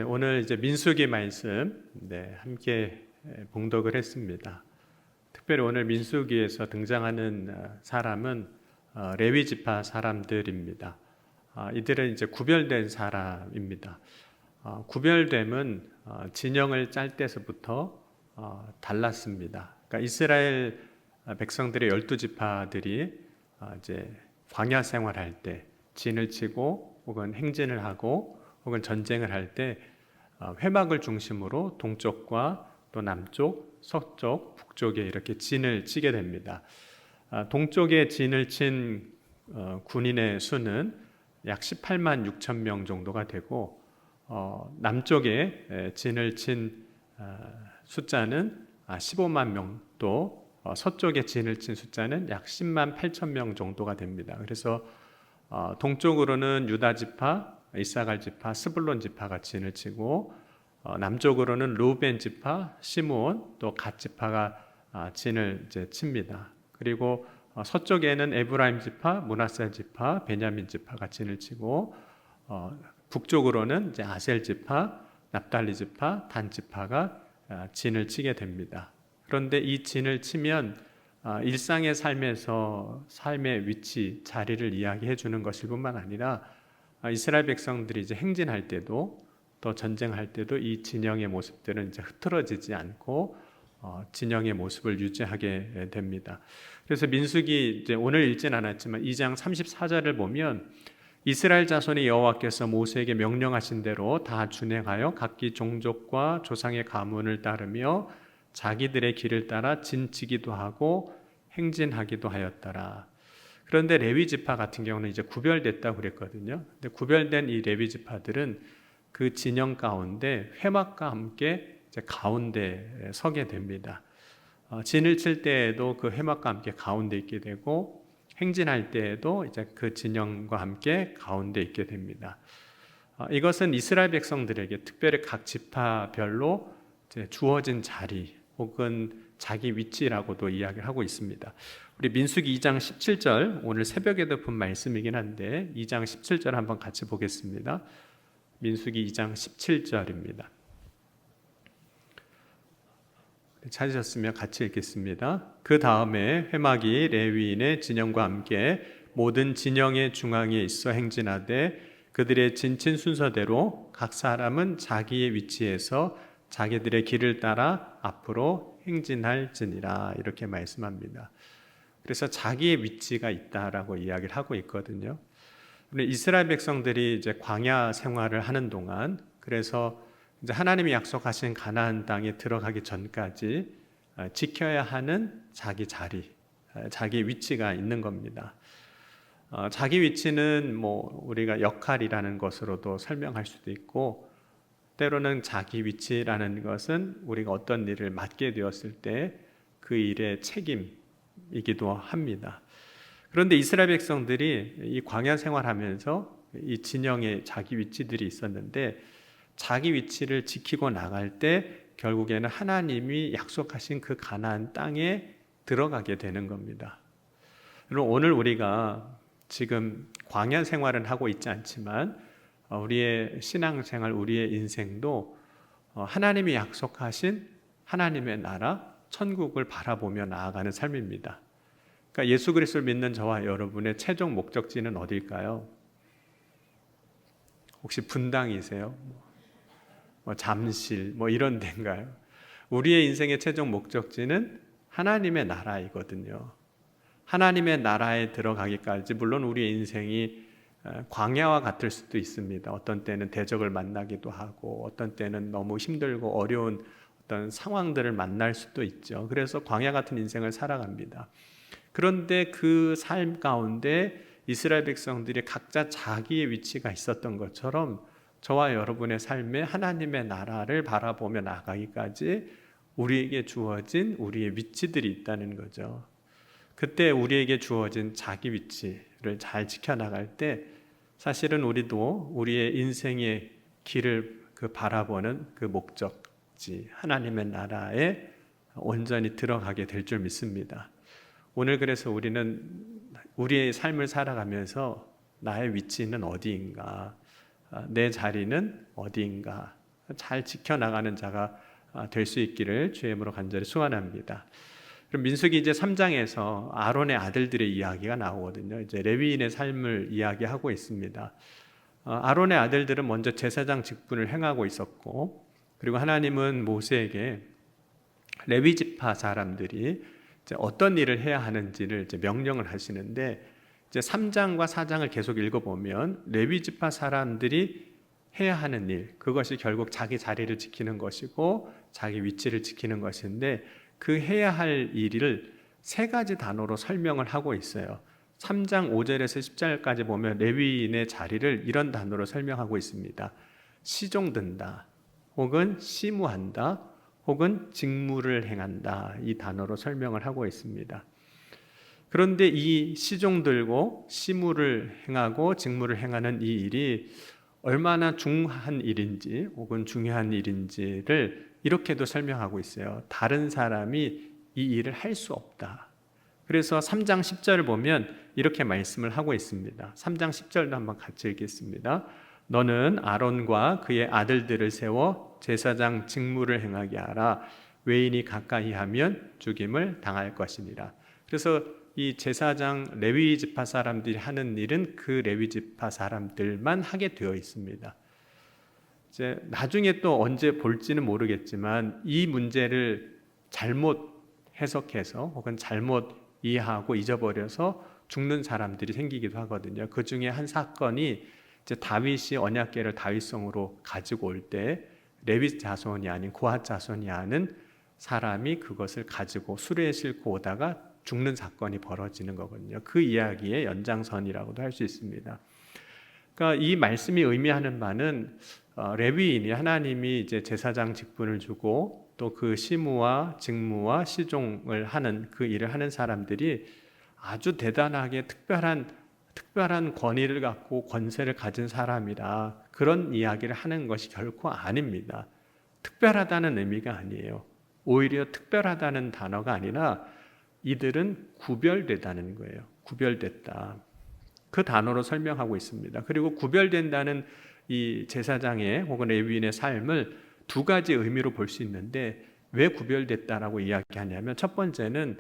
오늘 이제 민수기 말씀 함께 봉독을 했습니다. 특별히 오늘 민수기에서 등장하는 사람은 레위 지파 사람들입니다. 이들은 이제 구별된 사람입니다. 구별됨은 진영을 짤 때서부터 달랐습니다. 그러니까 이스라엘 백성들의 12지파들이 이제 광야 생활할 때 진을 치고 혹은 행진을 하고 혹은 전쟁을 할 때 회막을 중심으로 동쪽과 또 남쪽, 서쪽, 북쪽에 이렇게 진을 치게 됩니다. 동쪽에 진을 친 군인의 수는 약 18만 6천 명 정도가 되고 남쪽에 진을 친 숫자는 15만 명, 또 서쪽에 진을 친 숫자는 약 10만 8천 명 정도가 됩니다. 그래서 동쪽으로는 유다 지파, 이사갈 지파, 스불론 지파가 진을 치고 남쪽으로는 루벤 지파, 시므온, 또 갓 지파가 진을 이제 칩니다. 그리고 서쪽에는 에브라임 지파, 므낫세 지파, 베냐민 지파가 진을 치고 북쪽으로는 이제 아셀 지파, 납달리 지파, 단 지파가 진을 치게 됩니다. 그런데 이 진을 치면 일상의 삶에서 삶의 위치, 자리를 이야기해 주는 것일 뿐만 아니라 이스라엘 백성들이 이제 행진할 때도 또 전쟁할 때도 이 진영의 모습들은 이제 흐트러지지 않고 진영의 모습을 유지하게 됩니다. 그래서 민수기 이제 오늘 읽진 않았지만 2장 34절을 보면 이스라엘 자손이 여호와께서 모세에게 명령하신 대로 다 준행하여 각기 종족과 조상의 가문을 따르며 자기들의 길을 따라 진치기도 하고 행진하기도 하였더라. 그런데 레위 지파 같은 경우는 이제 구별됐다고 그랬거든요. 근데 구별된 이 레위 지파들은 그 진영 가운데 회막과 함께 이제 가운데 서게 됩니다. 진을 칠 때에도 그 회막과 함께 가운데 있게 되고 행진할 때에도 이제 그 진영과 함께 가운데 있게 됩니다. 이것은 이스라엘 백성들에게 특별히 각 지파별로 이제 주어진 자리 혹은 자기 위치라고도 이야기를 하고 있습니다. 우리 민수기 2장 17절, 오늘 새벽에도 본 말씀이긴 한데 2장 17절 한번 같이 보겠습니다. 민수기 2장 17절입니다. 찾으셨으면 같이 읽겠습니다. 그 다음에 회막이 레위인의 진영과 함께 모든 진영의 중앙에 있어 행진하되 그들의 진친 순서대로 각 사람은 자기의 위치에서 자기들의 길을 따라 앞으로 행진할지니라, 이렇게 말씀합니다. 그래서 자기의 위치가 있다라고 이야기를 하고 있거든요. 이스라엘 백성들이 이제 광야 생활을 하는 동안, 그래서 이제 하나님이 약속하신 가나안 땅에 들어가기 전까지 지켜야 하는 자기 자리, 자기 위치가 있는 겁니다. 자기 위치는 뭐 우리가 역할이라는 것으로도 설명할 수도 있고, 때로는 자기 위치라는 것은 우리가 어떤 일을 맡게 되었을 때 그 일의 책임이기도 합니다. 그런데 이스라엘 백성들이 이 광야 생활하면서 이 진영에 자기 위치들이 있었는데 자기 위치를 지키고 나갈 때 결국에는 하나님이 약속하신 그 가나안 땅에 들어가게 되는 겁니다. 오늘 우리가 지금 광야 생활은 하고 있지 않지만 우리의 신앙생활, 우리의 인생도 하나님이 약속하신 하나님의 나라, 천국을 바라보며 나아가는 삶입니다. 그러니까 예수 그리스도를 믿는 저와 여러분의 최종 목적지는 어딜까요? 혹시 분당이세요? 잠실 이런 데인가요? 우리의 인생의 최종 목적지는 하나님의 나라이거든요. 하나님의 나라에 들어가기까지 물론 우리의 인생이 광야와 같을 수도 있습니다. 어떤 때는 대적을 만나기도 하고 어떤 때는 너무 힘들고 어려운 어떤 상황들을 만날 수도 있죠. 그래서 광야 같은 인생을 살아갑니다. 그런데 그 삶 가운데 이스라엘 백성들이 각자 자기의 위치가 있었던 것처럼 저와 여러분의 삶에 하나님의 나라를 바라보며 나가기까지 우리에게 주어진 우리의 위치들이 있다는 거죠. 그때 우리에게 주어진 자기 위치를 잘 지켜나갈 때 사실은 우리도 우리의 인생의 길을 바라보는 그 목적지 하나님의 나라에 온전히 들어가게 될 줄 믿습니다. 오늘 그래서 우리는 우리의 삶을 살아가면서 나의 위치는 어디인가, 내 자리는 어디인가, 잘 지켜나가는 자가 될 수 있기를 주의 이름으로 간절히 소원합니다. 그럼 민수기 이제 3장에서 아론의 아들들의 이야기가 나오거든요. 이제 레위인의 삶을 이야기하고 있습니다. 아론의 아들들은 먼저 제사장 직분을 행하고 있었고, 그리고 하나님은 모세에게 레위 지파 사람들이 이제 어떤 일을 해야 하는지를 이제 명령을 하시는데, 이제 3장과 4장을 계속 읽어보면 레위 지파 사람들이 해야 하는 일, 그것이 결국 자기 자리를 지키는 것이고 자기 위치를 지키는 것인데, 그 해야 할 일을 세 가지 단어로 설명을 하고 있어요. 3장 5절에서 10절까지 보면 레위인의 자리를 이런 단어로 설명하고 있습니다. 시종든다, 혹은 시무한다, 혹은 직무를 행한다, 이 단어로 설명을 하고 있습니다. 그런데 이 시종들고 시무를 행하고 직무를 행하는 이 일이 얼마나 중한 일인지 혹은 중요한 일인지를 이렇게도 설명하고 있어요. 다른 사람이 이 일을 할 수 없다. 그래서 3장 10절을 보면 이렇게 말씀을 하고 있습니다. 3장 10절도 한번 같이 읽겠습니다. 너는 아론과 그의 아들들을 세워 제사장 직무를 행하게 하라. 외인이 가까이 하면 죽임을 당할 것이니라. 그래서 이 제사장 레위 지파 사람들이 하는 일은 그 레위 지파 사람들만 하게 되어 있습니다. 이제 나중에 또 언제 볼지는 모르겠지만 이 문제를 잘못 해석해서 혹은 잘못 이해하고 잊어버려서 죽는 사람들이 생기기도 하거든요. 그 중에 한 사건이 이제 다윗이 언약궤를 다윗성으로 가지고 올 때 레위 자손이 아닌 고핫 자손이 아는 사람이 그것을 가지고 수레에 싣고 오다가 죽는 사건이 벌어지는 거거든요. 그 이야기의 연장선이라고도 할 수 있습니다. 그러니까 이 말씀이 의미하는 바는 레위인이 하나님이 이제 제사장 직분을 주고 또 그 시무와 직무와 시종을 하는 그 일을 하는 사람들이 아주 대단하게 특별한 권위를 갖고 권세를 가진 사람이라 그런 이야기를 하는 것이 결코 아닙니다. 특별하다는 의미가 아니에요. 오히려 특별하다는 단어가 아니라 이들은 구별되다는 거예요. 구별됐다. 그 단어로 설명하고 있습니다. 그리고 구별된다는 이 제사장의 혹은 레위인의 삶을 두 가지 의미로 볼 수 있는데, 왜 구별됐다라고 이야기하냐면 첫 번째는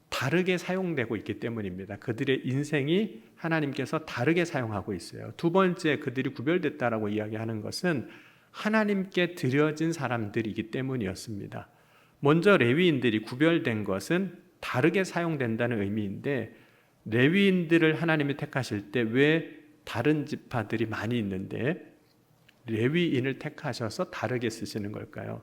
다르게 사용되고 있기 때문입니다. 그들의 인생이 하나님께서 다르게 사용하고 있어요. 두 번째, 그들이 구별됐다라고 이야기하는 것은 하나님께 드려진 사람들이기 때문이었습니다. 먼저 레위인들이 구별된 것은 다르게 사용된다는 의미인데, 레위인들을 하나님이 택하실 때 왜 다른 지파들이 많이 있는데 레위인을 택하셔서 다르게 쓰시는 걸까요?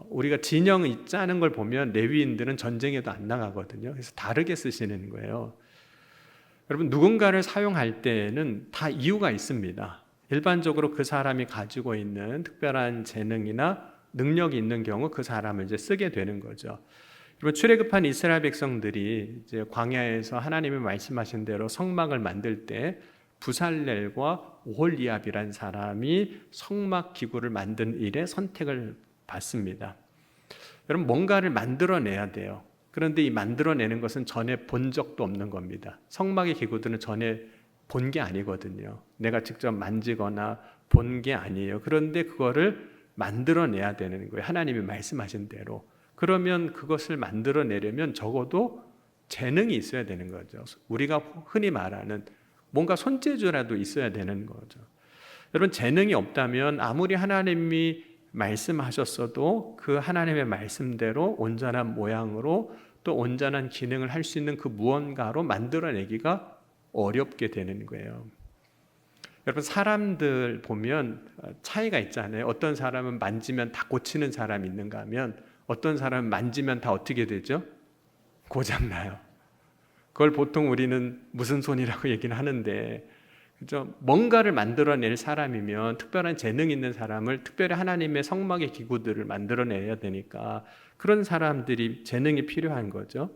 우리가 진영이 짜는 걸 보면 레위인들은 전쟁에도 안 나가거든요. 그래서 다르게 쓰시는 거예요. 여러분, 누군가를 사용할 때는 다 이유가 있습니다. 일반적으로 그 사람이 가지고 있는 특별한 재능이나 능력이 있는 경우 그 사람을 이제 쓰게 되는 거죠. 여러분, 출애굽한 이스라엘 백성들이 이제 광야에서 하나님이 말씀하신 대로 성막을 만들 때 부살렐과 오홀리압이란 사람이 성막 기구를 만든 일에 선택을 받습니다. 여러분, 뭔가를 만들어내야 돼요. 그런데 이 만들어내는 것은 전에 본 적도 없는 겁니다. 성막의 기구들은 전에 본 게 아니거든요. 내가 직접 만지거나 본 게 아니에요. 그런데 그거를 만들어내야 되는 거예요. 하나님이 말씀하신 대로. 그러면 그것을 만들어내려면 적어도 재능이 있어야 되는 거죠. 우리가 흔히 말하는 뭔가 손재주라도 있어야 되는 거죠. 여러분, 재능이 없다면 아무리 하나님이 말씀하셨어도 그 하나님의 말씀대로 온전한 모양으로 또 온전한 기능을 할 수 있는 그 무언가로 만들어내기가 어렵게 되는 거예요. 여러분, 사람들 보면 차이가 있잖아요. 어떤 사람은 만지면 다 고치는 사람이 있는가 하면 어떤 사람은 만지면 다 어떻게 되죠? 고장나요. 그걸 보통 우리는 무슨 손이라고 얘기는 하는데, 그죠? 뭔가를 만들어낼 사람이면 특별한 재능 있는 사람을 특별히 하나님의 성막의 기구들을 만들어내야 되니까 그런 사람들이 재능이 필요한 거죠.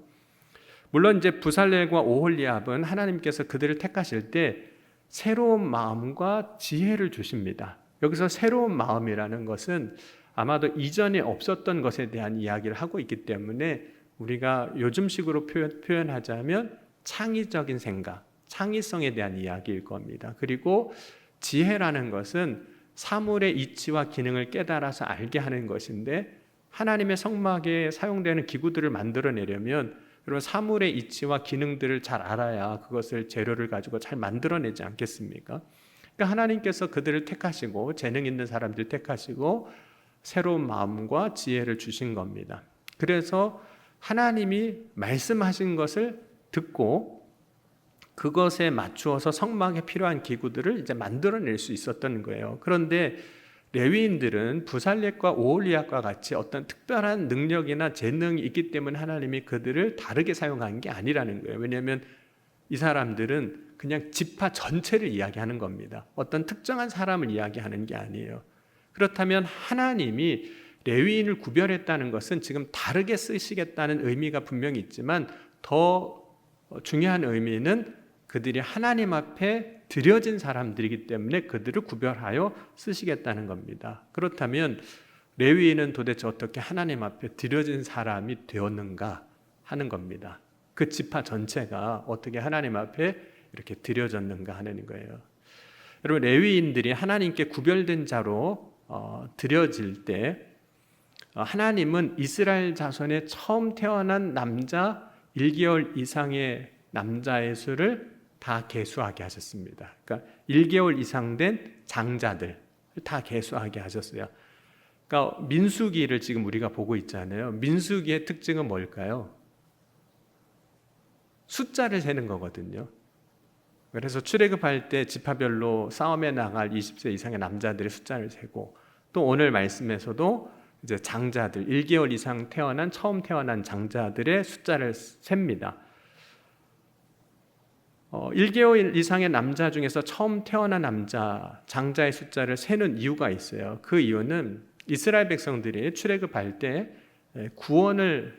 물론 이제 부살렐과 오홀리압은 하나님께서 그들을 택하실 때 새로운 마음과 지혜를 주십니다. 여기서 새로운 마음이라는 것은 아마도 이전에 없었던 것에 대한 이야기를 하고 있기 때문에 우리가 요즘식으로 표현하자면 창의적인 생각, 창의성에 대한 이야기일 겁니다. 그리고 지혜라는 것은 사물의 이치와 기능을 깨달아서 알게 하는 것인데, 하나님의 성막에 사용되는 기구들을 만들어내려면 여러분 사물의 이치와 기능들을 잘 알아야 그것을 재료를 가지고 잘 만들어내지 않겠습니까? 그러니까 하나님께서 그들을 택하시고 재능 있는 사람들 택하시고 새로운 마음과 지혜를 주신 겁니다. 그래서 하나님이 말씀하신 것을 듣고 그것에 맞추어서 성막에 필요한 기구들을 이제 만들어낼 수 있었던 거예요. 그런데 레위인들은 부살렙과 오홀리압과 같이 어떤 특별한 능력이나 재능이 있기 때문에 하나님이 그들을 다르게 사용한 게 아니라는 거예요. 왜냐하면 이 사람들은 그냥 지파 전체를 이야기하는 겁니다. 어떤 특정한 사람을 이야기하는 게 아니에요. 그렇다면 하나님이 레위인을 구별했다는 것은 지금 다르게 쓰시겠다는 의미가 분명히 있지만, 더 중요한 의미는 그들이 하나님 앞에 드려진 사람들이기 때문에 그들을 구별하여 쓰시겠다는 겁니다. 그렇다면 레위인은 도대체 어떻게 하나님 앞에 드려진 사람이 되었는가 하는 겁니다. 그 지파 전체가 어떻게 하나님 앞에 이렇게 드려졌는가 하는 거예요. 여러분, 레위인들이 하나님께 구별된 자로 드려질 때 하나님은 이스라엘 자손의 처음 태어난 남자 1개월 이상의 남자의 수를 다 계수하게 하셨습니다. 그러니까 1개월 이상 된 장자들 다 계수하게 하셨어요. 그러니까 민수기를 지금 우리가 보고 있잖아요. 민수기의 특징은 뭘까요? 숫자를 세는 거거든요. 그래서 출애굽할 때 지파별로 싸움에 나갈 20세 이상의 남자들의 숫자를 세고, 또 오늘 말씀에서도 이제 장자들 1개월 이상 태어난 처음 태어난 장자들의 숫자를 셉니다. 1개월 이상의 남자 중에서 처음 태어난 남자 장자의 숫자를 세는 이유가 있어요. 그 이유는 이스라엘 백성들이 출애굽할 때 구원을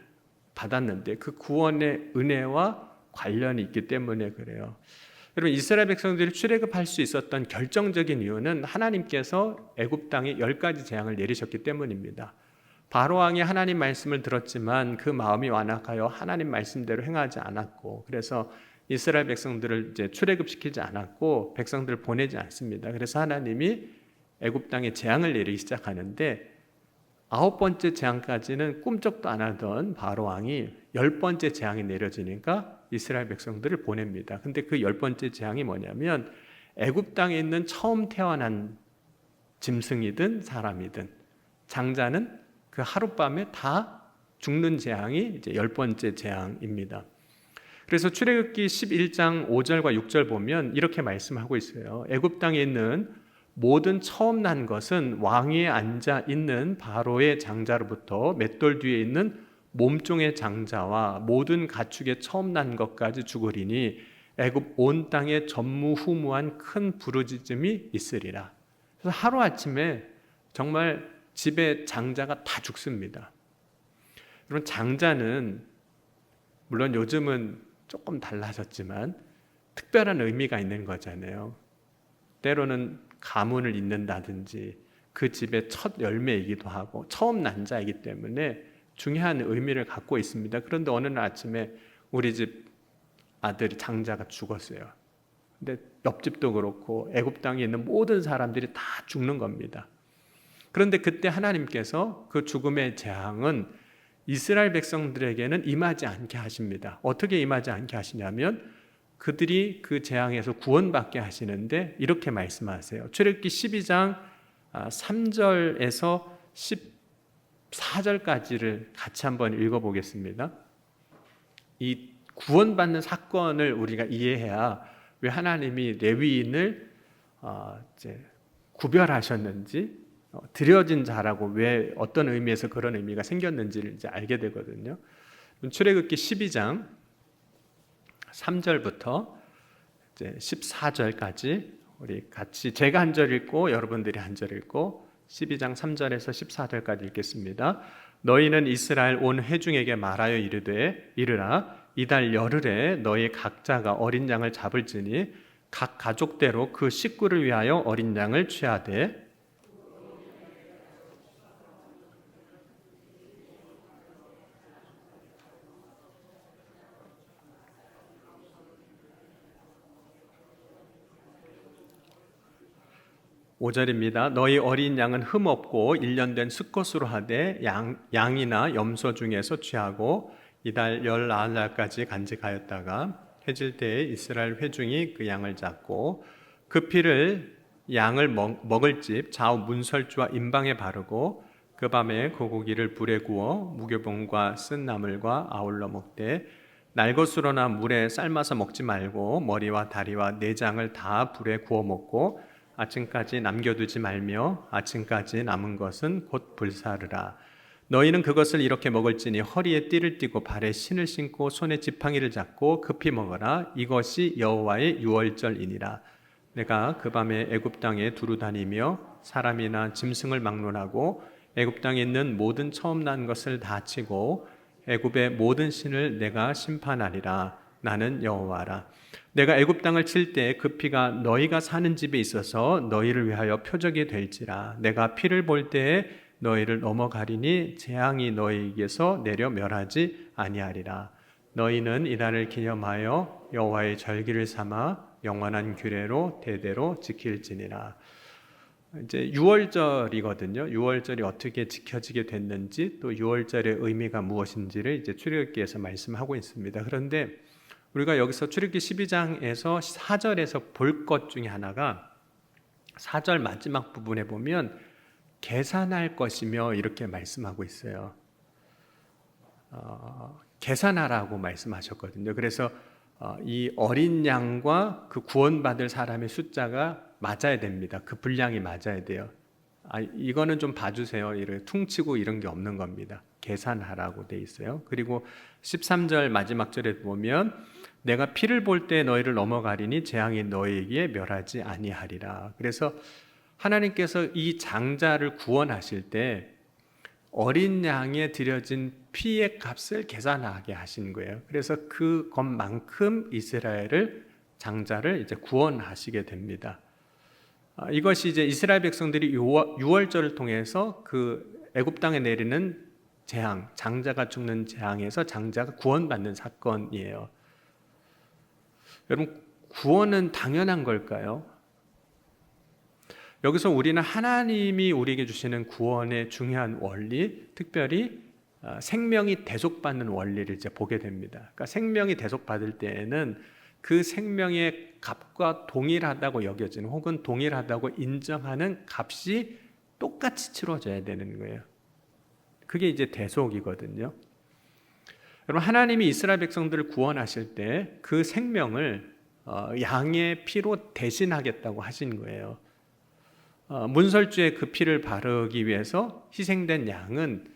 받았는데 그 구원의 은혜와 관련이 있기 때문에 그래요. 여러분, 이스라엘 백성들이 출애굽할 수 있었던 결정적인 이유는 하나님께서 애굽 땅에 10가지 재앙을 내리셨기 때문입니다. 바로 왕이 하나님 말씀을 들었지만 그 마음이 완악하여 하나님 말씀대로 행하지 않았고, 그래서 이스라엘 백성들을 이제 출애굽시키지 않았고 백성들을 보내지 않습니다. 그래서 하나님이 애굽 땅에 재앙을 내리기 시작하는데, 9번째 재앙까지는 꿈쩍도 안 하던 바로 왕이 10번째 재앙이 내려지니까 이스라엘 백성들을 보냅니다. 근데 그 10번째 재앙이 뭐냐면, 애굽 땅에 있는 처음 태어난 짐승이든 사람이든 장자는 그 하룻밤에 다 죽는 재앙이 이제 10번째 재앙입니다. 그래서 출애굽기 11장 5절과 6절 보면 이렇게 말씀하고 있어요. 애굽 땅에 있는 모든 처음 난 것은 왕위에 앉아 있는 바로의 장자로부터 맷돌 뒤에 있는 몸종의 장자와 모든 가축의 처음 난 것까지 죽으리니 애굽 온 땅에 전무후무한 큰 부르짖음이 있으리라. 그래서 하루아침에 정말 집에 장자가 다 죽습니다. 여러분, 장자는 물론 요즘은 조금 달라졌지만 특별한 의미가 있는 거잖아요. 때로는 가문을 잇는다든지 그 집의 첫 열매이기도 하고 처음 난 자이기 때문에 중요한 의미를 갖고 있습니다. 그런데 어느 날 아침에 우리 집 아들이 장자가 죽었어요. 근데 옆집도 그렇고 애굽 땅에 있는 모든 사람들이 다 죽는 겁니다. 그런데 그때 하나님께서 그 죽음의 재앙은 이스라엘 백성들에게는 임하지 않게 하십니다. 어떻게 임하지 않게 하시냐면 그들이 그 재앙에서 구원받게 하시는데 이렇게 말씀하세요. 출애굽기 12장 3절에서 14절까지를 같이 한번 읽어보겠습니다. 이 구원받는 사건을 우리가 이해해야 왜 하나님이 레위인을 이제 구별하셨는지, 드려진 자라고 왜 어떤 의미에서 그런 의미가 생겼는지를 이제 알게 되거든요. 출애굽기 12장 3절부터 이제 14절까지 우리 같이 제가 한 절 읽고 여러분들이 한 절 읽고 12장 3절에서 14절까지 읽겠습니다. 너희는 이스라엘 온 회중에게 말하여 이르라 이달 열흘에 너희 각자가 어린 양을 잡을지니 각 가족대로 그 식구를 위하여 어린 양을 취하되 5절입니다. 너희 어린 양은 흠 없고 1년 된 수컷으로 하되 양이나 염소 중에서 취하고 이달 14날까지 간직하였다가 해질 때에 이스라엘 회중이 그 양을 잡고 그 피를 양을 먹을 집 좌우 문설주와 임방에 바르고 그 밤에 그 고기를 불에 구워 무교병과 쓴 나물과 아울러 먹되 날것으로나 물에 삶아서 먹지 말고 머리와 다리와 내장을 다 불에 구워 먹고 아침까지 남겨두지 말며 아침까지 남은 것은 곧 불사르라. 너희는 그것을 이렇게 먹을지니 허리에 띠를 띠고 발에 신을 신고 손에 지팡이를 잡고 급히 먹어라. 이것이 여호와의 유월절이니라. 내가 그 밤에 애굽 땅에 두루 다니며 사람이나 짐승을 막론하고 애굽 땅에 있는 모든 처음 난 것을 다 치고 애굽의 모든 신을 내가 심판하리라. 나는 여호와라. 내가 애굽 땅을 칠 때 그 피가 너희가 사는 집에 있어서 너희를 위하여 표적이 될지라. 내가 피를 볼 때에 너희를 넘어가리니 재앙이 너희에게서 내려 멸하지 아니하리라. 너희는 이날을 기념하여 여호와의 절기를 삼아 영원한 규례로 대대로 지킬지니라. 이제 유월절이거든요. 유월절이 어떻게 지켜지게 됐는지 또 유월절의 의미가 무엇인지를 이제 출애굽기에서 말씀하고 있습니다. 그런데 우리가 여기서 출애굽기 12장에서 4절에서 볼 것 중에 하나가 4절 마지막 부분에 보면 계산할 것이며 이렇게 말씀하고 있어요. 계산하라고 말씀하셨거든요. 그래서 이 어린 양과 그 구원받을 사람의 숫자가 맞아야 됩니다. 그 분량이 맞아야 돼요. 이거는 좀 봐주세요. 이렇게 퉁치고 이런 게 없는 겁니다. 계산하라고 돼 있어요. 그리고 13절 마지막 절에 보면 내가 피를 볼 때 너희를 넘어가리니 재앙이 너희에게 멸하지 아니하리라. 그래서 하나님께서 이 장자를 구원하실 때 어린 양에 드려진 피의 값을 계산하게 하신 거예요. 그래서 그것만큼 이스라엘을 장자를 이제 구원하시게 됩니다. 이것이 이제 이스라엘 백성들이 유월절을 통해서 그 애굽 땅에 내리는 재앙, 장자가 죽는 재앙에서 장자가 구원받는 사건이에요. 여러분, 구원은 당연한 걸까요? 여기서 우리는 하나님이 우리에게 주시는 구원의 중요한 원리, 특별히 생명이 대속받는 원리를 이제 보게 됩니다. 그러니까 생명이 대속받을 때에는 그 생명의 값과 동일하다고 여겨지는 혹은 동일하다고 인정하는 값이 똑같이 치러져야 되는 거예요. 그게 이제 대속이거든요. 여러분, 하나님이 이스라엘 백성들을 구원하실 때 그 생명을 양의 피로 대신하겠다고 하신 거예요. 문설주에 그 피를 바르기 위해서 희생된 양은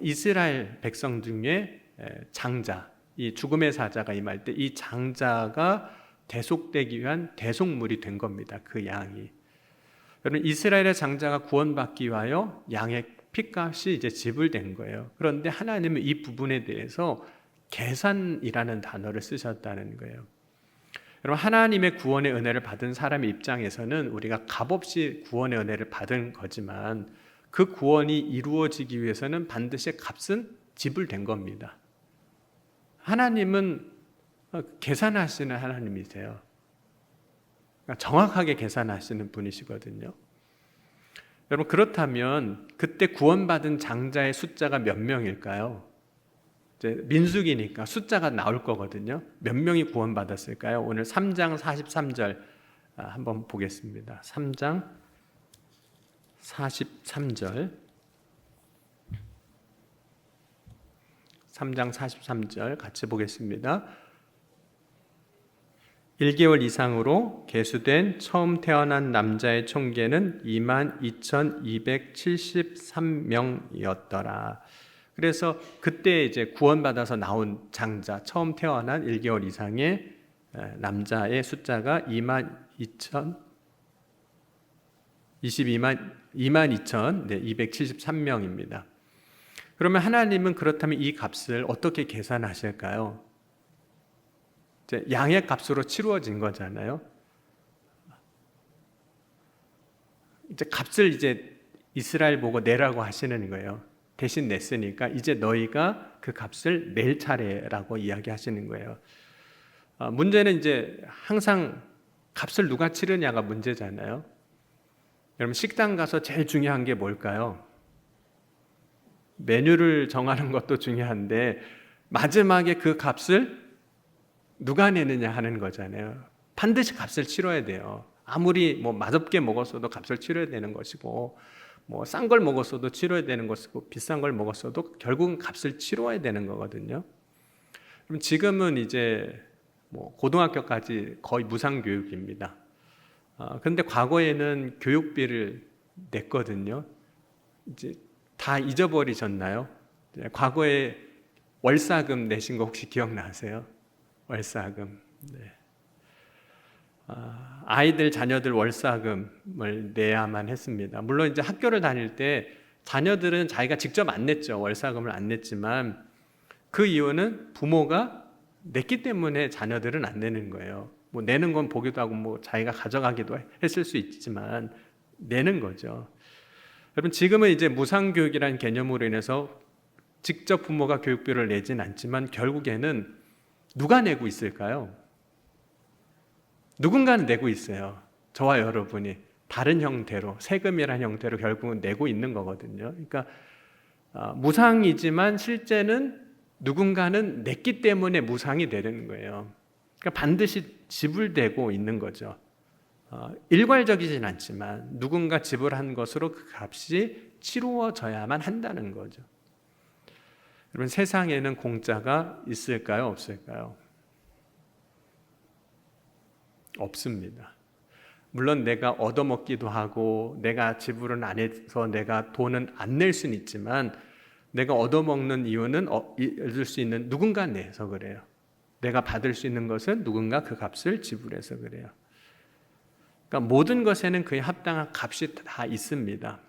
이스라엘 백성 중에 장자, 이 죽음의 사자가 임할 때 이 장자가 대속되기 위한 대속물이 된 겁니다. 그 양이. 여러분, 이스라엘의 장자가 구원받기 위하여 양의 피값이 이제 지불된 거예요. 그런데 하나님은 이 부분에 대해서 계산이라는 단어를 쓰셨다는 거예요. 여러분, 하나님의 구원의 은혜를 받은 사람의 입장에서는 우리가 값없이 구원의 은혜를 받은 거지만 그 구원이 이루어지기 위해서는 반드시 값은 지불된 겁니다. 하나님은 계산하시는 하나님이세요. 정확하게 계산하시는 분이시거든요. 여러분, 그렇다면 그때 구원받은 장자의 숫자가 몇 명일까요? 이제 민수기니까 숫자가 나올 거거든요. 몇 명이 구원받았을까요? 오늘 3장 43절 한번 보겠습니다. 3장 43절 3장 43절 같이 보겠습니다. 1개월 이상으로 계수된 처음 태어난 남자의 총계는 22,273명이었더라. 그래서 그때 이제 구원받아서 나온 장자, 처음 태어난 1개월 이상의 남자의 숫자가 22,273명입니다. 그러면 하나님은 그렇다면 이 값을 어떻게 계산하실까요? 이제 양의 값으로 치루어진 거잖아요. 이제 값을 이제 이스라엘 보고 내라고 하시는 거예요. 대신 냈으니까 이제 너희가 그 값을 낼 차례라고 이야기하시는 거예요. 문제는 이제 항상 값을 누가 치르냐가 문제잖아요. 여러분 식당 가서 제일 중요한 게 뭘까요? 메뉴를 정하는 것도 중요한데 마지막에 그 값을 누가 내느냐 하는 거잖아요. 반드시 값을 치러야 돼요. 아무리 뭐 맛없게 먹었어도 값을 치러야 되는 것이고, 뭐 싼 걸 먹었어도 치러야 되는 것이고, 비싼 걸 먹었어도 결국은 값을 치러야 되는 거거든요. 그럼 지금은 이제 뭐 고등학교까지 거의 무상 교육입니다. 그런데 과거에는 교육비를 냈거든요. 이제 다 잊어버리셨나요? 과거에 월사금 내신 거 혹시 기억나세요? 월사금. 네. 아이들 자녀들 월사금을 내야만 했습니다. 물론 이제 학교를 다닐 때 자녀들은 자기가 직접 안 냈죠. 월사금을 안 냈지만 그 이유는 부모가 냈기 때문에 자녀들은 안 내는 거예요. 뭐 내는 건 보기도 하고 뭐 자기가 가져가기도 했을 수 있지만 내는 거죠. 여러분 지금은 이제 무상교육이라는 개념으로 인해서 직접 부모가 교육비를 내진 않지만 결국에는 누가 내고 있을까요? 누군가는 내고 있어요. 저와 여러분이 다른 형태로 세금이라는 형태로 결국은 내고 있는 거거든요. 그러니까 무상이지만 실제는 누군가는 냈기 때문에 무상이 되는 거예요. 그러니까 반드시 지불되고 있는 거죠. 일괄적이진 않지만 누군가 지불한 것으로 그 값이 치루어져야만 한다는 거죠. 여러분 세상에는 공짜가 있을까요? 없을까요? 없습니다. 물론 내가 얻어먹기도 하고 내가 지불은 안 해서 내가 돈은 안 낼 수는 있지만 내가 얻어먹는 이유는 얻을 수 있는 누군가 내서 그래요. 내가 받을 수 있는 것은 누군가 그 값을 지불해서 그래요. 그러니까 모든 것에는 그에 합당한 값이 다 있습니다.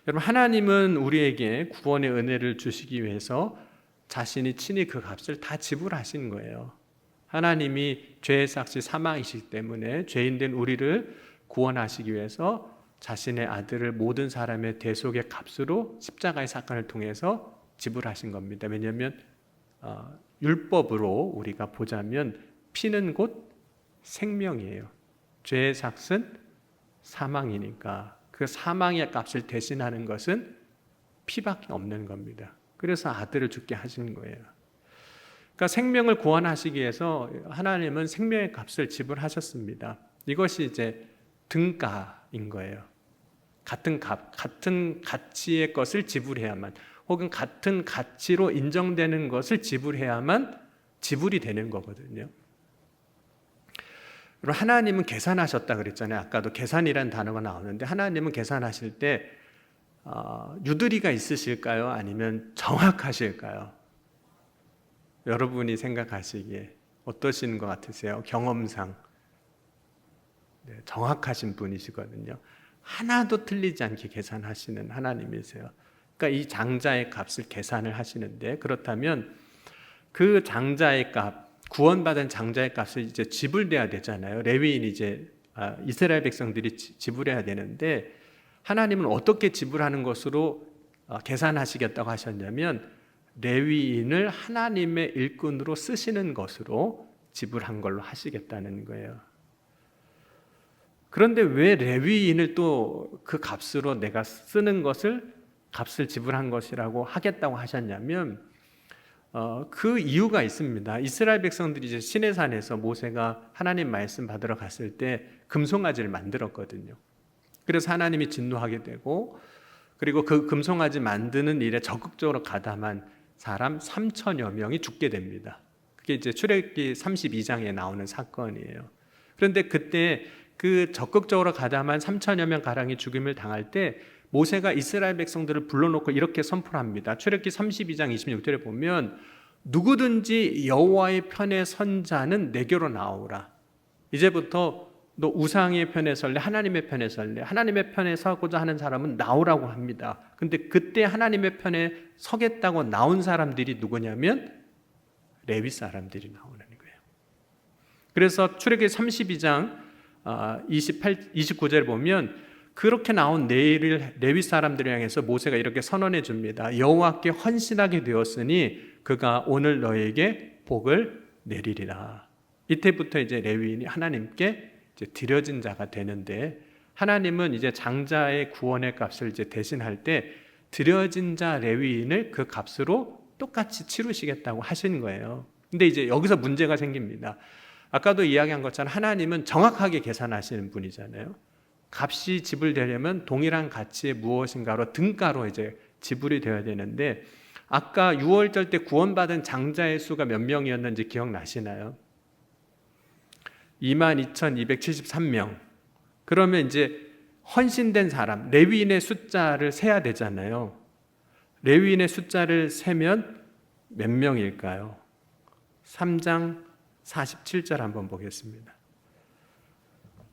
여러분 하나님은 우리에게 구원의 은혜를 주시기 위해서 자신이 친히 그 값을 다 지불하신 거예요. 하나님이 죄의 삭시 사망이시기 때문에 죄인된 우리를 구원하시기 위해서 자신의 아들을 모든 사람의 대속의 값으로 십자가의 사건을 통해서 지불하신 겁니다. 왜냐하면 율법으로 우리가 보자면 피는 곧 생명이에요. 죄의 삭은 사망이니까 그 사망의 값을 대신하는 것은 피밖에 없는 겁니다. 그래서 아들을 죽게 하신 거예요. 그러니까 생명을 구원하시기 위해서 하나님은 생명의 값을 지불하셨습니다. 이것이 이제 등가인 거예요. 같은 값, 같은 가치의 것을 지불해야만, 혹은 같은 가치로 인정되는 것을 지불해야만 지불이 되는 거거든요. 그리고 하나님은 계산하셨다 그랬잖아요. 아까도 계산이라는 단어가 나오는데 하나님은 계산하실 때 유두리가 있으실까요? 아니면 정확하실까요? 여러분이 생각하시기에 어떠신 것 같으세요? 경험상 정확하신 분이시거든요. 하나도 틀리지 않게 계산하시는 하나님이세요. 그러니까 이 장자의 값을 계산을 하시는데, 그렇다면 그 장자의 값, 구원받은 장자의 값을 이제 지불돼야 되잖아요. 레위인 이제 이스라엘 백성들이 지불해야 되는데 하나님은 어떻게 지불하는 것으로 계산하시겠다고 하셨냐면 레위인을 하나님의 일꾼으로 쓰시는 것으로 지불한 걸로 하시겠다는 거예요. 그런데 왜 레위인을 또 그 값으로 내가 쓰는 것을 값을 지불한 것이라고 하겠다고 하셨냐면 그 이유가 있습니다. 이스라엘 백성들이 이제 시내산에서 모세가 하나님 말씀 받으러 갔을 때 금송아지를 만들었거든요. 그래서 하나님이 진노하게 되고, 그리고 그 금송아지 만드는 일에 적극적으로 가담한 사람 3천여 명이 죽게 됩니다. 그게 이제 출애굽기 32장에 나오는 사건이에요. 그런데 그때 그 적극적으로 가담한 3천여 명 가량이 죽임을 당할 때 모세가 이스라엘 백성들을 불러놓고 이렇게 선포를 합니다. 출애굽기 32장 26절에 보면 누구든지 여호와의 편에 선 자는 내게로 나오라. 이제부터 너 우상의 편에 설래? 하나님의 편에 설래? 하나님의 편에 서고자 하는 사람은 나오라고 합니다. 근데 그때 하나님의 편에 서겠다고 나온 사람들이 누구냐면 레위 사람들이 나오는 거예요. 그래서 출애굽기 32장 29절에 보면 그렇게 나온 레위 사람들을 향해서 모세가 이렇게 선언해 줍니다. 여호와께 헌신하게 되었으니 그가 오늘 너에게 복을 내리리라. 이때부터 이제 레위인이 하나님께 이제 드려진 자가 되는데, 하나님은 이제 장자의 구원의 값을 이제 대신할 때 드려진 자 레위인을 그 값으로 똑같이 치르시겠다고 하신 거예요. 근데 이제 여기서 문제가 생깁니다. 아까도 이야기한 것처럼 하나님은 정확하게 계산하시는 분이잖아요. 값이 지불되려면 동일한 가치의 무엇인가로 등가로 이제 지불이 되어야 되는데, 아까 6월절 때 구원받은 장자의 수가 몇 명이었는지 기억나시나요? 22,273명. 그러면 이제 헌신된 사람, 레위인의 숫자를 세야 되잖아요. 레위인의 숫자를 세면 몇 명일까요? 3장 47절 한번 보겠습니다.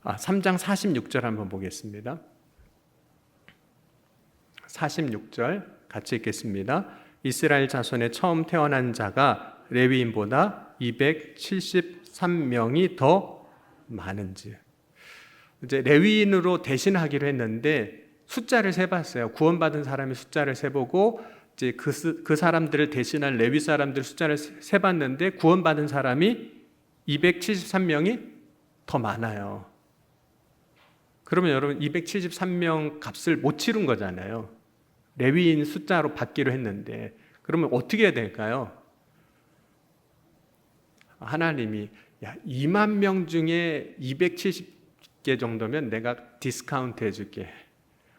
3장 46절 한번 보겠습니다. 46절 같이 읽겠습니다. 이스라엘 자손에 처음 태어난 자가 레위인보다 273명이 더 많은지. 이제 레위인으로 대신하기로 했는데 숫자를 세봤어요. 구원받은 사람의 숫자를 세보고 이제 그 사람들을 대신한 레위 사람들 숫자를 세봤는데 구원받은 사람이 273명이 더 많아요. 그러면 여러분 273명 값을 못 치른 거잖아요. 레위인 숫자로 받기로 했는데 그러면 어떻게 해야 될까요? 하나님이 2만 명 중에 270개 정도면 내가 디스카운트 해줄게.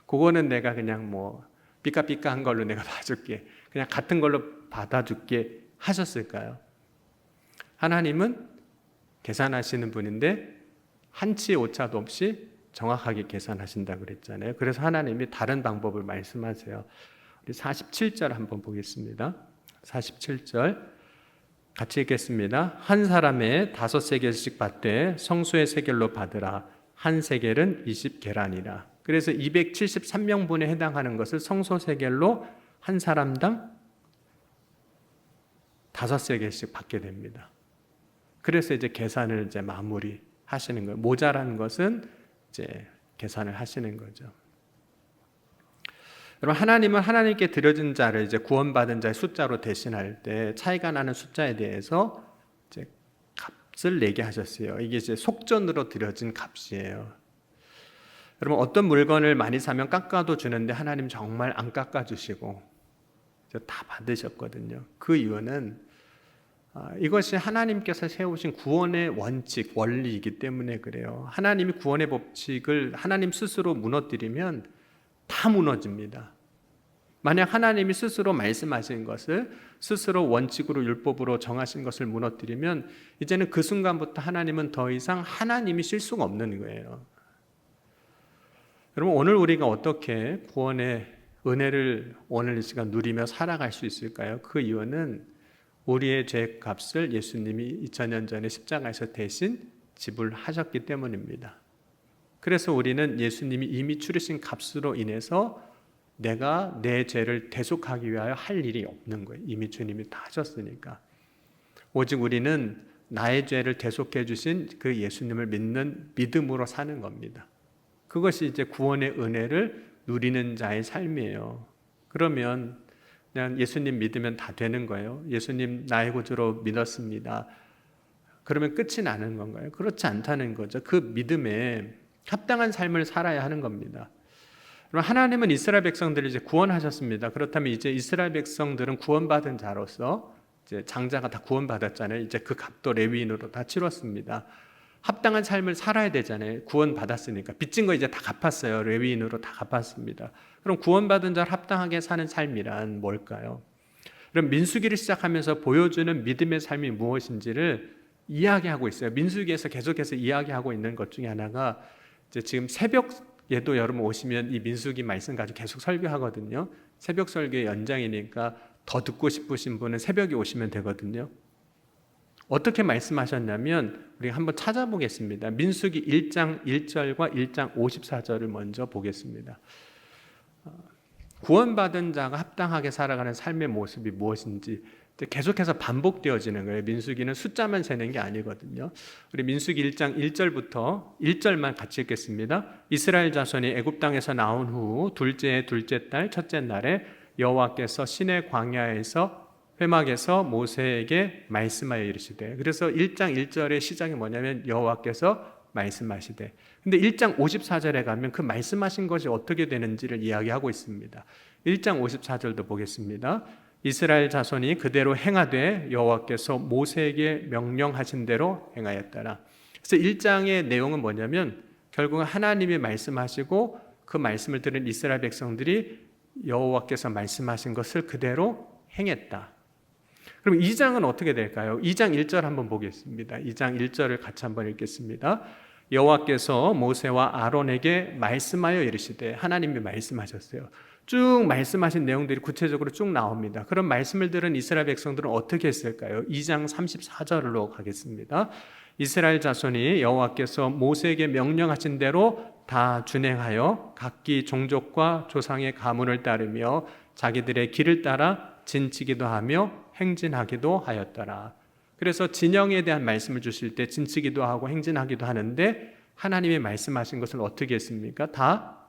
그거는 내가 그냥 뭐 삐까삐까한 걸로 내가 봐줄게. 그냥 같은 걸로 받아줄게 하셨을까요? 하나님은 계산하시는 분인데 한치 오차도 없이 정확하게 계산하신다 그랬잖아요. 그래서 하나님이 다른 방법을 말씀하세요. 우리 47절 한번 보겠습니다. 47절 같이 읽겠습니다. 한 사람에 5세겔씩 받되 성소의 세겔로 받으라. 한 세겔은 20계란이라. 그래서 273명분에 해당하는 것을 성소 세겔로 한 사람당 5세겔씩 받게 됩니다. 그래서 이제 계산을 이제 마무리 하시는 거예요. 모자란 것은 이제 계산을 하시는 거죠. 여러분, 하나님은 하나님께 드려진 자를 이제 구원받은 자의 숫자로 대신할 때 차이가 나는 숫자에 대해서 이제 값을 내게 하셨어요. 이게 이제 속전으로 드려진 값이에요. 여러분, 어떤 물건을 많이 사면 깎아도 주는데 하나님 정말 안 깎아주시고 다 받으셨거든요. 그 이유는 이것이 하나님께서 세우신 구원의 원칙, 원리이기 때문에 그래요. 하나님이 구원의 법칙을 하나님 스스로 무너뜨리면 다 무너집니다. 만약 하나님이 스스로 말씀하신 것을 스스로 원칙으로 율법으로 정하신 것을 무너뜨리면 이제는 그 순간부터 하나님은 더 이상 하나님이 실 수가 없는 거예요. 여러분, 오늘 우리가 어떻게 구원의 은혜를 오늘 이 시간 누리며 살아갈 수 있을까요? 그 이유는 우리의 죄 값을 예수님이 2000년 전에 십자가에서 대신 지불하셨기 때문입니다. 그래서 우리는 예수님이 이미 치르신 값으로 인해서 내가 내 죄를 대속하기 위하여 할 일이 없는 거예요. 이미 주님이 다 하셨으니까. 오직 우리는 나의 죄를 대속해 주신 그 예수님을 믿는 믿음으로 사는 겁니다. 그것이 이제 구원의 은혜를 누리는 자의 삶이에요. 그러면 그냥 예수님 믿으면 다 되는 거예요. 예수님 나의 구주로 믿었습니다. 그러면 끝이 나는 건가요? 그렇지 않다는 거죠. 그 믿음에 합당한 삶을 살아야 하는 겁니다. 그럼 하나님은 이스라엘 백성들을 이제 구원하셨습니다. 그렇다면 이제 이스라엘 백성들은 구원받은 자로서 이제 장자가 다 구원받았잖아요. 이제 그 값도 레위인으로 다 치렀습니다. 합당한 삶을 살아야 되잖아요. 구원받았으니까. 빚진 거 이제 다 갚았어요. 레위인으로 다 갚았습니다. 그럼 구원받은 자를 합당하게 사는 삶이란 뭘까요? 그럼 민수기를 시작하면서 보여주는 믿음의 삶이 무엇인지를 이야기하고 있어요. 민수기에서 계속해서 이야기하고 있는 것 중에 하나가 이제 지금 새벽에도 여러분 오시면 이 민수기 말씀 가지고 계속 설교하거든요. 새벽 설교의 연장이니까 더 듣고 싶으신 분은 새벽에 오시면 되거든요. 어떻게 말씀하셨냐면 우리가 한번 찾아보겠습니다. 민수기 1장 1절과 1장 54절을 먼저 보겠습니다. 구원받은 자가 합당하게 살아가는 삶의 모습이 무엇인지 계속해서 반복되어지는 거예요. 민수기는 숫자만 세는 게 아니거든요. 우리 민수기 1장 1절부터 1절만 같이 읽겠습니다. 이스라엘 자손이 애굽 땅에서 나온 후 둘째 달 첫째 날에 여호와께서 시내 광야에서 회막에서 모세에게 말씀하여 이르시되, 그래서 1장 1절의 시작이 뭐냐면 여호와께서 말씀하시되. 근데 1장 54절에 가면 그 말씀하신 것이 어떻게 되는지를 이야기하고 있습니다. 1장 54절도 보겠습니다. 이스라엘 자손이 그대로 행하되 여호와께서 모세에게 명령하신 대로 행하였더라. 그래서 1장의 내용은 뭐냐면 결국은 하나님이 말씀하시고 그 말씀을 들은 이스라엘 백성들이 여호와께서 말씀하신 것을 그대로 행했다. 그럼 2장은 어떻게 될까요? 2장 1절 한번 보겠습니다. 2장 1절을 같이 한번 읽겠습니다. 여호와께서 모세와 아론에게 말씀하여 이르시되, 하나님이 말씀하셨어요. 쭉 말씀하신 내용들이 구체적으로 쭉 나옵니다. 그런 말씀을 들은 이스라엘 백성들은 어떻게 했을까요? 2장 34절로 가겠습니다. 이스라엘 자손이 여호와께서 모세에게 명령하신 대로 다 준행하여 각기 종족과 조상의 가문을 따르며 자기들의 길을 따라 진치기도 하며 행진하기도 하였더라. 그래서 진영에 대한 말씀을 주실 때 진치기도 하고 행진하기도 하는데 하나님이 말씀하신 것을 어떻게 했습니까? 다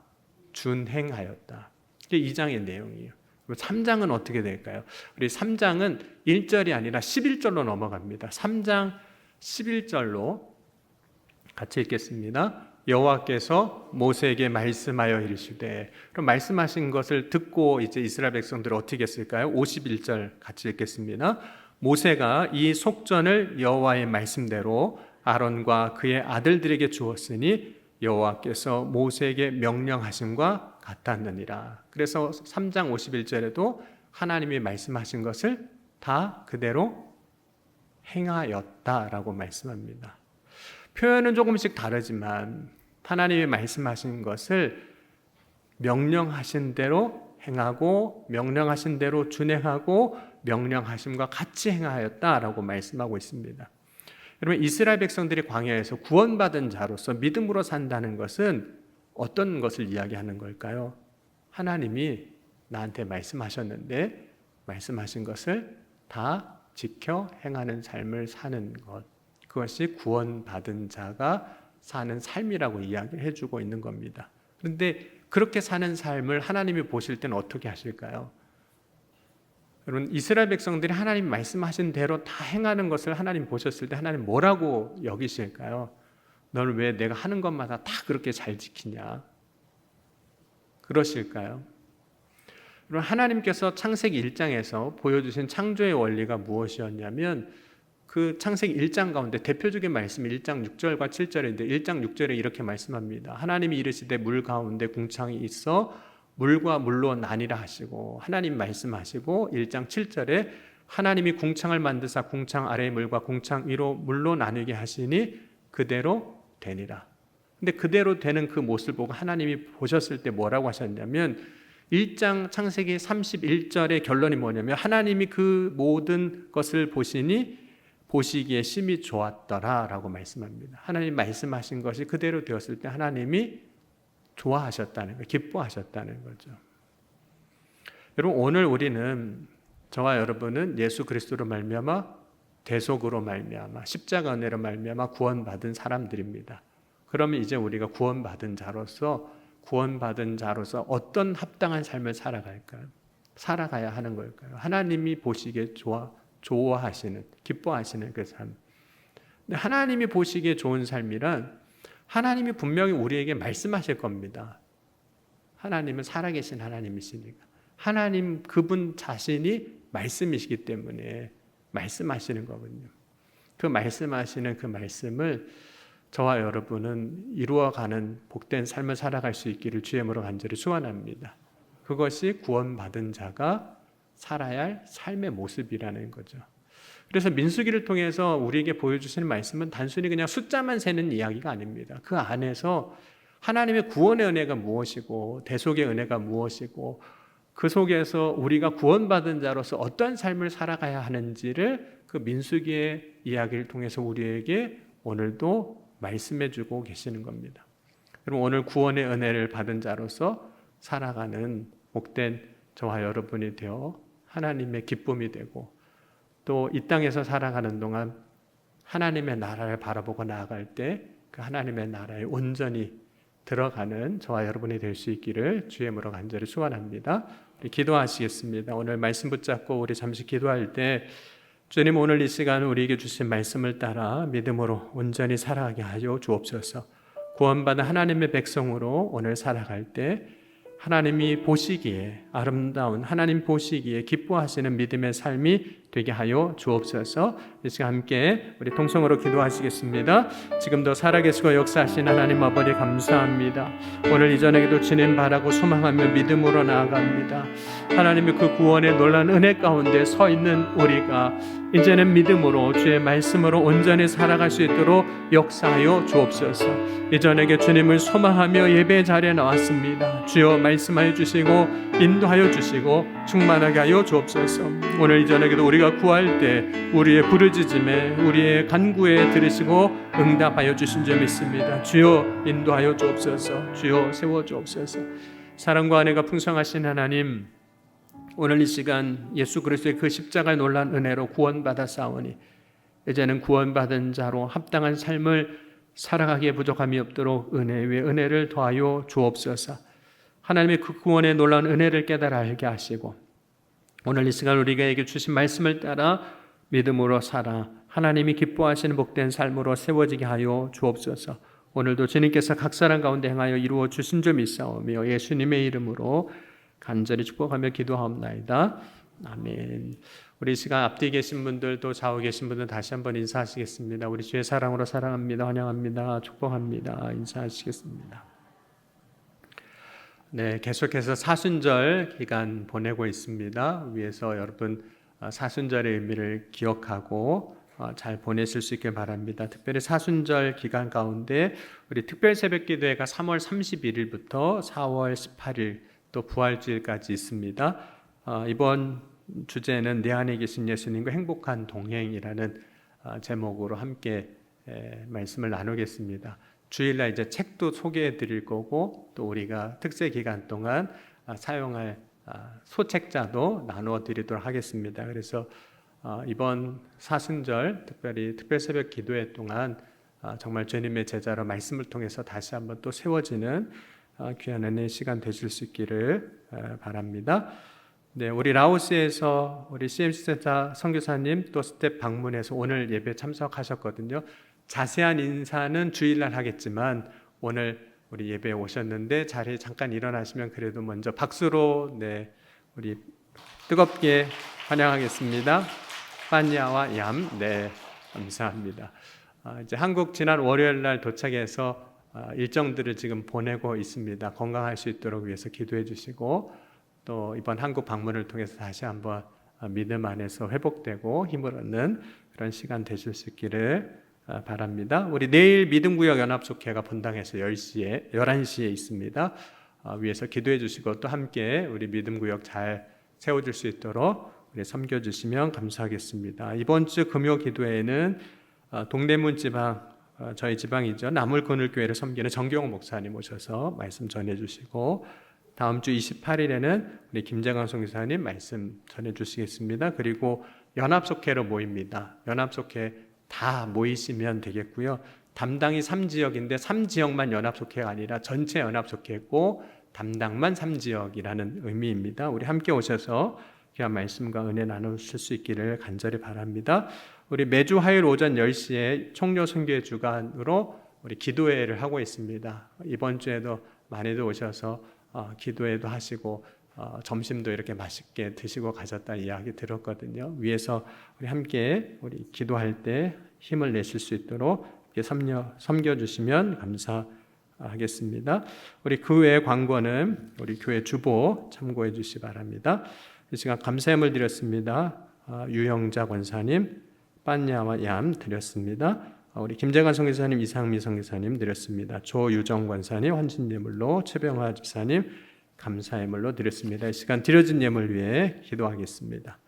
준행하였다. 이게 2장의 내용이에요. 3장은 어떻게 될까요? 우리 3장은 1절이 아니라 11절로 넘어갑니다. 3장 11절로 같이 읽겠습니다. 여호와께서 모세에게 말씀하여 이르시되. 그럼 말씀하신 것을 듣고 이제 이스라엘 백성들은 어떻게 했을까요? 51절 같이 읽겠습니다. 모세가 이 속전을 여호와의 말씀대로 아론과 그의 아들들에게 주었으니 여호와께서 모세에게 명령하심과 같았느니라. 그래서 3장 51절에도 하나님이 말씀하신 것을 다 그대로 행하였다라고 말씀합니다. 표현은 조금씩 다르지만 하나님이 말씀하신 것을 명령하신 대로 행하고 명령하신 대로 준행하고 명령하심과 같이 행하였다라고 말씀하고 있습니다. 여러분, 이스라엘 백성들이 광야에서 구원받은 자로서 믿음으로 산다는 것은 어떤 것을 이야기하는 걸까요? 하나님이 나한테 말씀하셨는데 말씀하신 것을 다 지켜 행하는 삶을 사는 것, 그것이 구원받은 자가 사는 삶이라고 이야기를 해주고 있는 겁니다. 그런데 그렇게 사는 삶을 하나님이 보실 때는 어떻게 하실까요? 여러분, 이스라엘 백성들이 하나님 말씀하신 대로 다 행하는 것을 하나님 보셨을 때 하나님 뭐라고 여기실까요? 너는 왜 내가 하는 것마다 다 그렇게 잘 지키냐? 그러실까요? 여러분, 하나님께서 창세기 1장에서 보여주신 창조의 원리가 무엇이었냐면 그 창세기 1장 가운데 대표적인 말씀이 1장 6절과 7절인데 1장 6절에 이렇게 말씀합니다. 하나님이 이르시되 물 가운데 궁창이 있어 물과 물로 나뉘라 하시고, 하나님 말씀하시고 1장 7절에 하나님이 궁창을 만드사 궁창 아래의 물과 궁창 위로 물로 나누게 하시니 그대로 되니라. 근데 그대로 되는 그 모습을 보고 하나님이 보셨을 때 뭐라고 하셨냐면 1장 창세기 31절의 결론이 뭐냐면 하나님이 그 모든 것을 보시기에 심히 좋았더라 라고 말씀합니다. 하나님 말씀하신 것이 그대로 되었을 때 하나님이 좋아하셨다는 거, 기뻐하셨다는 거죠. 여러분, 오늘 우리는, 저와 여러분은 예수 그리스도로 말미암아 대속으로 말미암아 십자가 은혜로 말미암아 구원받은 사람들입니다. 그러면 이제 우리가 구원받은 자로서 어떤 합당한 삶을 살아가야 하는 걸까요? 하나님이 보시기에 좋아하시는, 기뻐하시는 그 삶. 근데 하나님이 보시기에 좋은 삶이란 하나님이 분명히 우리에게 말씀하실 겁니다. 하나님은 살아계신 하나님이시니까. 하나님 그분 자신이 말씀이시기 때문에 말씀하시는 거거든요. 그 말씀하시는 그 말씀을 저와 여러분은 이루어가는 복된 삶을 살아갈 수 있기를 주의 이름으로 간절히 축원합니다. 그것이 구원받은 자가 살아야 할 삶의 모습이라는 거죠. 그래서 민수기를 통해서 우리에게 보여주시는 말씀은 단순히 그냥 숫자만 세는 이야기가 아닙니다. 그 안에서 하나님의 구원의 은혜가 무엇이고 대속의 은혜가 무엇이고 그 속에서 우리가 구원받은 자로서 어떤 삶을 살아가야 하는지를 그 민수기의 이야기를 통해서 우리에게 오늘도 말씀해 주고 계시는 겁니다. 여러분, 오늘 구원의 은혜를 받은 자로서 살아가는 복된 저와 여러분이 되어 하나님의 기쁨이 되고 또 이 땅에서 살아가는 동안 하나님의 나라를 바라보고 나아갈 때 그 하나님의 나라에 온전히 들어가는 저와 여러분이 될 수 있기를 주의 이름으로 간절히 축원합니다. 우리 기도하시겠습니다. 오늘 말씀 붙잡고 우리 잠시 기도할 때 주님, 오늘 이 시간 우리에게 주신 말씀을 따라 믿음으로 온전히 살아가게 하여 주옵소서. 구원받은 하나님의 백성으로 오늘 살아갈 때 하나님이 보시기에 아름다운, 하나님 보시기에 기뻐하시는 믿음의 삶이 되게 하여 주옵소서. 이 시간 함께 우리 통성으로 기도하시겠습니다. 지금도 살아계시고 역사하신 하나님 아버지 감사합니다. 오늘 이전에도 주님 바라고 소망하며 믿음으로 나아갑니다. 하나님의 그 구원의 놀라운 은혜 가운데 서 있는 우리가 이제는 믿음으로 주의 말씀으로 온전히 살아갈 수 있도록 역사하여 주옵소서. 이전에게 주님을 소망하며 예배 자리에 나왔습니다. 주여 말씀하여 주시고 인도하여 주시고 충만하게 하여 주옵소서. 오늘 이전에게도 우리가 구할 때 우리의 부르짖음에 우리의 간구에 들으시고 응답하여 주신 점 있습니다. 주여 인도하여 주옵소서. 주여 세워 주옵소서. 사랑과 은혜가 풍성하신 하나님, 오늘 이 시간 예수 그리스도의 그 십자가의 놀란 은혜로 구원받아 싸우니 이제는 구원받은 자로 합당한 삶을 살아가기에 부족함이 없도록 은혜 위에 은혜를 더하여 주옵소서. 하나님의 그 구원의 놀라운 은혜를 깨달아 알게 하시고 오늘 이 시간 우리에게 주신 말씀을 따라 믿음으로 살아 하나님이 기뻐하시는 복된 삶으로 세워지게 하여 주옵소서. 오늘도 주님께서 각 사람 가운데 행하여 이루어 주신 점이 있사오며 예수님의 이름으로 간절히 축복하며 기도하옵나이다. 아멘. 우리 이 시간 앞뒤에 계신 분들 또 좌우에 계신 분들 다시 한번 인사하시겠습니다. 우리 주의 사랑으로 사랑합니다. 환영합니다. 축복합니다. 인사하시겠습니다. 네, 계속해서 사순절 기간 보내고 있습니다. 위에서 여러분 사순절의 의미를 기억하고 잘 보내실 수 있길 바랍니다. 특별히 사순절 기간 가운데 우리 특별 새벽 기도회가 3월 31일부터 4월 18일 또 부활주일까지 있습니다. 이번 주제는 내 안에 계신 예수님과 행복한 동행이라는 제목으로 함께 말씀을 나누겠습니다. 주일날 이제 책도 소개해 드릴 거고 또 우리가 특세 기간 동안 사용할 소책자도 나누어 드리도록 하겠습니다. 그래서 이번 사순절 특별히 특별 새벽 기도회 동안 정말 주님의 제자로 말씀을 통해서 다시 한번 또 세워지는 귀한 은혜의 시간 되실 수 있기를 바랍니다. 네, 우리 라오스에서 우리 CMC 센터 선교사님 또 스텝 방문해서 오늘 예배 참석하셨거든요. 자세한 인사는 주일날 하겠지만 오늘 우리 예배에 오셨는데 자리에 잠깐 일어나시면 그래도 먼저 박수로 우리 뜨겁게 환영하겠습니다. 파냐와 얌, 감사합니다. 이제 한국 지난 월요일날 도착해서 일정들을 지금 보내고 있습니다. 건강할 수 있도록 위해서 기도해 주시고 또 이번 한국 방문을 통해서 다시 한번 믿음 안에서 회복되고 힘을 얻는 그런 시간 되실 수 있기를 바랍니다. 우리 내일 믿음구역 연합속회가 본당에서 11시에 있습니다. 위에서 기도해 주시고 또 함께 우리 믿음구역 잘 세워질 수 있도록 우리 섬겨주시면 감사하겠습니다. 이번 주 금요 기도회에는 동대문 지방 저희 지방이죠. 나물그늘교회를 섬기는 정경호 목사님 오셔서 말씀 전해주시고 다음 주 28일에는 우리 김재광 선교사님 말씀 전해주시겠습니다. 그리고 연합속회로 모입니다. 연합속회 다 모이시면 되겠고요. 담당이 3지역인데 3지역만 연합속회가 아니라 전체 연합속회고 담당만 3지역이라는 의미입니다. 우리 함께 오셔서 귀한 말씀과 은혜 나누실 수 있기를 간절히 바랍니다. 우리 매주 화요일 오전 10시에 총료 선교회 주간으로 우리 기도회를 하고 있습니다. 이번 주에도 많이들 오셔서 기도회도 하시고 점심도 이렇게 맛있게 드시고 가셨다는 이야기 들었거든요. 위에서 우리 함께 우리 기도할 때 힘을 내실 수 있도록 섬겨주시면 감사하겠습니다. 우리 그 외의 광고는 우리 교회 주보 참고해 주시기 바랍니다. 이 시간 감사함을 드렸습니다. 유영자 권사님, 빤야와 얌 드렸습니다. 우리 김재관 선교사님, 이상미 선교사님 드렸습니다. 조유정 권사님 헌신예물로, 최병화 집사님 감사예물로 드렸습니다. 이 시간 드려진 예물 위해 기도하겠습니다.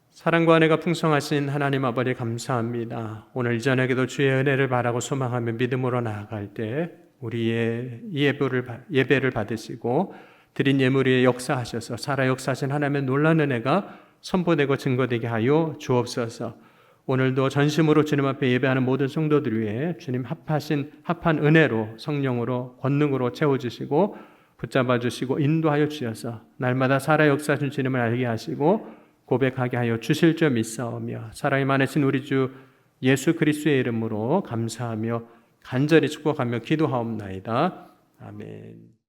사랑과 은혜가 풍성하신 하나님 아버지 감사합니다. 오늘 이전에게도 주의 은혜를 바라고 소망하며 믿음으로 나아갈 때 우리의 예배를 받으시고 드린 예물 위에 역사하셔서 살아 역사하신 하나님의 놀라운 은혜가 선포되고 증거되게 하여 주옵소서. 오늘도 전심으로 주님 앞에 예배하는 모든 성도들 위해 주님 합한 은혜로 성령으로 권능으로 채워주시고 붙잡아 주시고 인도하여 주셔서 날마다 살아 역사하신 주님을 알게 하시고 고백하게 하여 주실 줄 믿사오며 사랑이 많으신 우리 주 예수 그리스도의 이름으로 감사하며 간절히 축복하며 기도하옵나이다. 아멘.